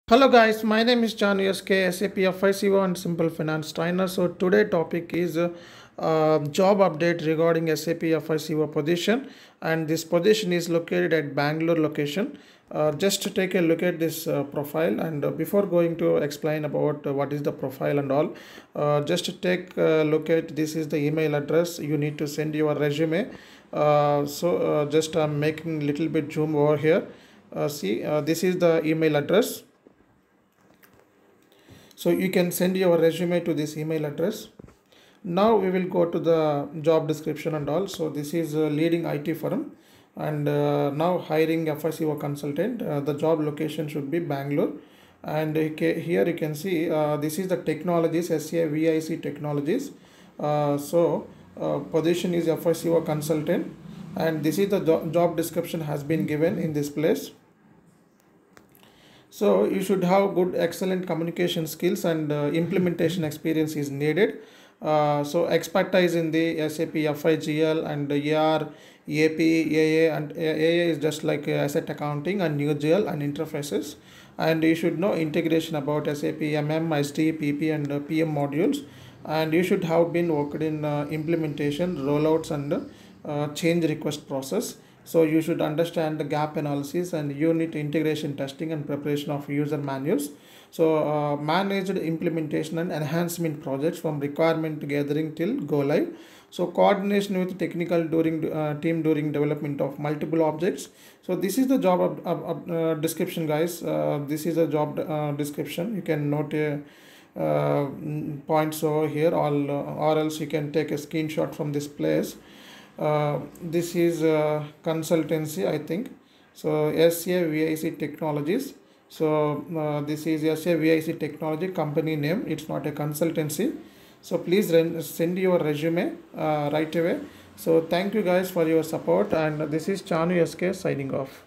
Hello guys, my name is John SK, SAP FICO and Simple Finance Trainer. So today topic is job update regarding SAP FICO position, and this position is located at Bangalore location. Just to take a look at this profile, and before going to explain about what is the profile and all, just to take a look at this is the email address you need to send your resume. Just I'm making little bit zoom over here. This is the email address. So you can send your resume to this email address. Now we will go to the job description and all. So this is a leading IT firm, and now hiring FICO consultant. The job location should be Bangalore, and here you can see this is the technologies, SAVIC technologies. Position is FICO consultant, and this is the job description has been given in this place. So you should have good, excellent communication skills, and implementation experience is needed. Expertise in the SAP FIGL and AR, AP, AA, and AA is just like asset accounting and NewGL and interfaces. And you should know integration about SAP MM, SD, PP, and PM modules. And you should have been worked in implementation, rollouts, and change request process. So you should understand the gap analysis and unit integration testing and preparation of user manuals. So managed implementation and enhancement projects from requirement gathering till go live. So coordination with technical team during development of multiple objects. So this is the job description, guys. This is a job description. You can note points over here, or else you can take a screenshot from this place. This is consultancy, I think. So SAVIC Technologies. So this is SAVIC Technology company name. It's not a consultancy. So please send your resume right away. So thank you guys for your support, and this is Chanu SK signing off.